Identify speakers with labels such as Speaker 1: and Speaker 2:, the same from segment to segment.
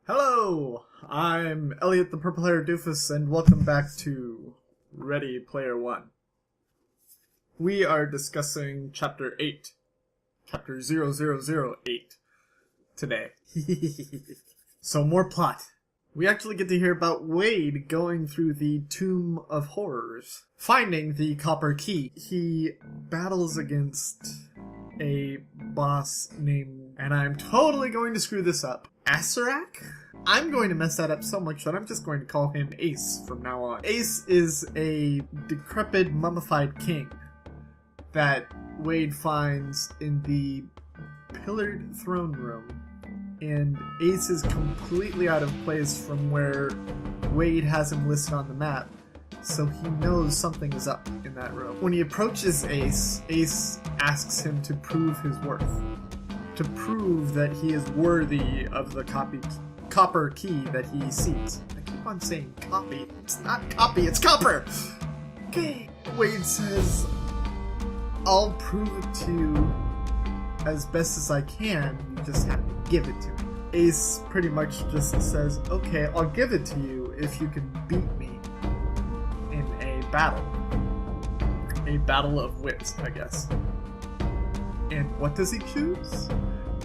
Speaker 1: Hello, I'm Elliot the Purple Hair Doofus, and welcome back to Ready Player One. We are discussing Chapter 8, Chapter 0008, today. So more plot. We actually get to hear about Wade going through the Tomb of Horrors, finding the copper key. He battles against a boss named, and I'm totally going to screw this up, Asarak? I'm going to mess that up so much that I'm just going to call him Ace from now on. Ace is a decrepit, mummified king that Wade finds in the pillared throne room. And Ace is completely out of place from where Wade has him listed on the map, so he knows something is up in that room. When he approaches Ace, Ace asks him to prove his worth. To prove that he is worthy of the copper key that he seeks. I keep on saying copy. It's not copy, it's copper! Okay. Wade says, I'll prove it to you as best as I can, you just have to give it to me. Ace pretty much just says, okay, I'll give it to you if you can beat me in a battle. A battle of wits, I guess. And what does he choose?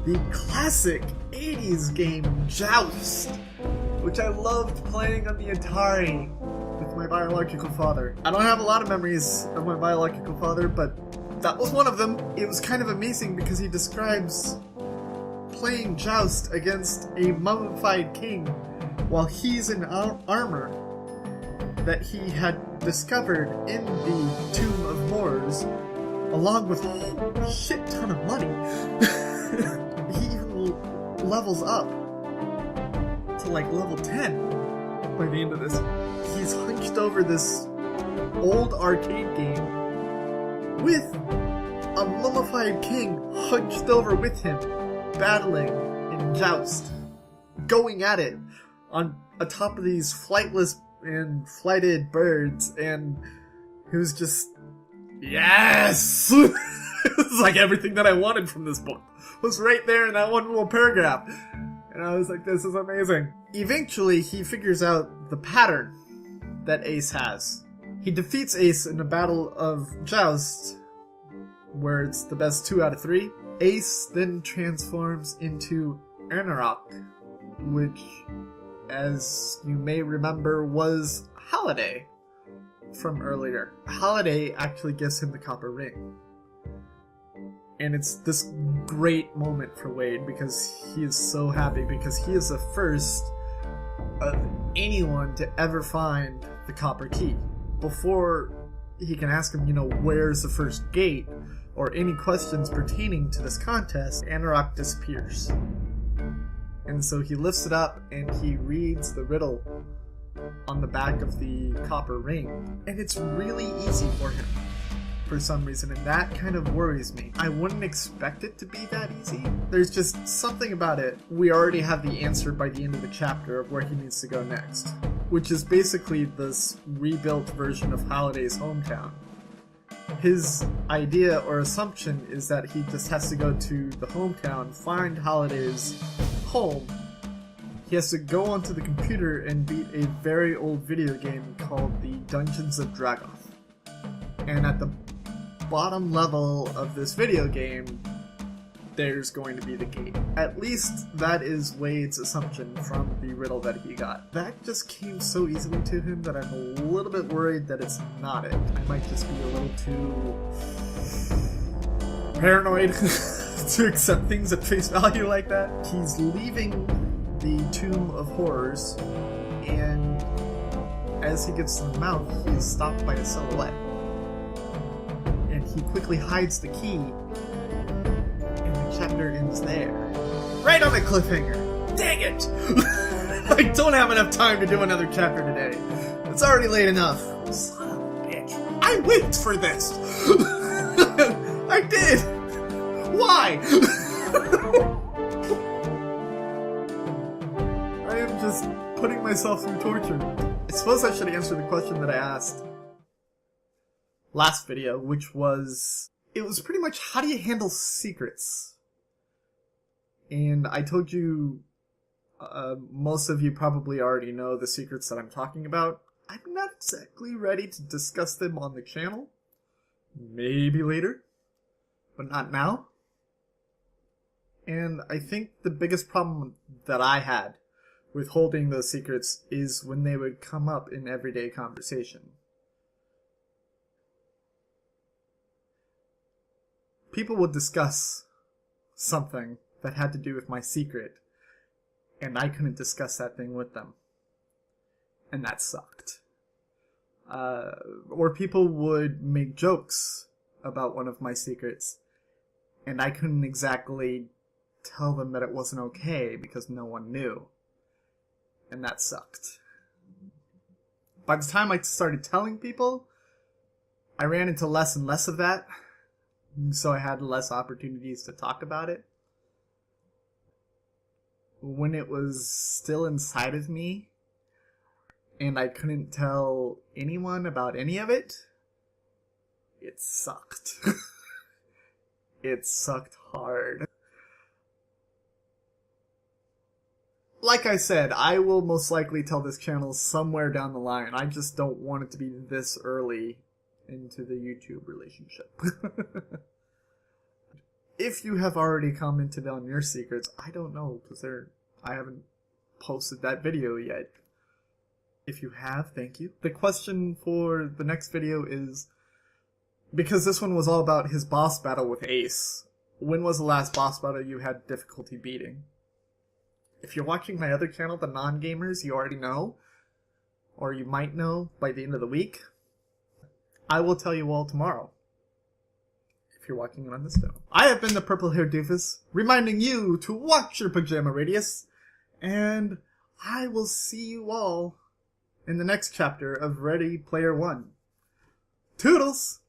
Speaker 1: The classic 80s game Joust, which I loved playing on the Atari with my biological father. I don't have a lot of memories of my biological father, but that was one of them. It was kind of amazing because he describes playing Joust against a mummified king while he's in armor that he had discovered in the Tomb of Horrors, along with a shit ton of money. He even levels up to like level 10 by the end of this. He's hunched over this old arcade game with a mummified king hunched over with him, battling in Joust, going at it on atop of these flightless and flighted birds, and it was just, yes! It's like everything that I wanted from this book was right there in that one little paragraph. And I was like, this is amazing. Eventually, he figures out the pattern that Ace has. He defeats Ace in a battle of Joust, where it's the best 2 out of 3. Ace then transforms into Anorak, which, as you may remember, was Holiday from earlier. Holiday actually gives him the copper ring. And it's this great moment for Wade because he is so happy because he is the first of anyone to ever find the copper key. Before he can ask him, where's the first gate, or any questions pertaining to this contest, Anorak disappears. And so he lifts it up and he reads the riddle on the back of the copper ring. And it's really easy for him for some reason, and that kind of worries me. I wouldn't expect it to be that easy. There's just something about it. We already have the answer by the end of the chapter of where he needs to go next, which is basically this rebuilt version of Holiday's hometown. His idea or assumption is that he just has to go to the hometown, find Holiday's home. He has to go onto the computer and beat a very old video game called the Dungeons of Dragoth. And at the bottom level of this video game, there's going to be the gate. At least that is Wade's assumption from the riddle that he got. That just came so easily to him that I'm a little bit worried that it's not it. I might just be a little too paranoid to accept things at face value like that. He's leaving the Tomb of Horrors, and as he gets to the mouth, he is stopped by a silhouette. And he quickly hides the key, and the chapter ends there. Right on a cliffhanger! Dang it! I don't have enough time to do another chapter today. It's already late enough. Son of a bitch. I waited for this! I did! Why? I am just putting myself through torture. I suppose I should answer the question that I asked last video, which was, it was pretty much, how do you handle secrets? And I told you Most of you probably already know the secrets that I'm talking about. I'm not exactly ready to discuss them on the channel. Maybe later, but not now. And I think the biggest problem that I had with holding those secrets is when they would come up in everyday conversation. People would discuss something that had to do with my secret, and I couldn't discuss that thing with them. And that sucked. Or people would make jokes about one of my secrets, and I couldn't exactly tell them that it wasn't okay because no one knew. And that sucked. By the time I started telling people, I ran into less and less of that, so I had less opportunities to talk about it. When it was still inside of me, and I couldn't tell anyone about any of it, it sucked. It sucked hard. Like I said, I will most likely tell this channel somewhere down the line. I just don't want it to be this early into the YouTube relationship. If you have already commented on your secrets, I don't know, because I haven't posted that video yet. If you have, thank you. The question for the next video is, because this one was all about his boss battle with Ace, when was the last boss battle you had difficulty beating? If you're watching my other channel, The Non-Gamers, you already know, or you might know by the end of the week. I will tell you all tomorrow, if you're watching it on this channel. I have been the Purple-Haired Doofus, reminding you to watch your pajama radius, and I will see you all in the next chapter of Ready Player One. Toodles!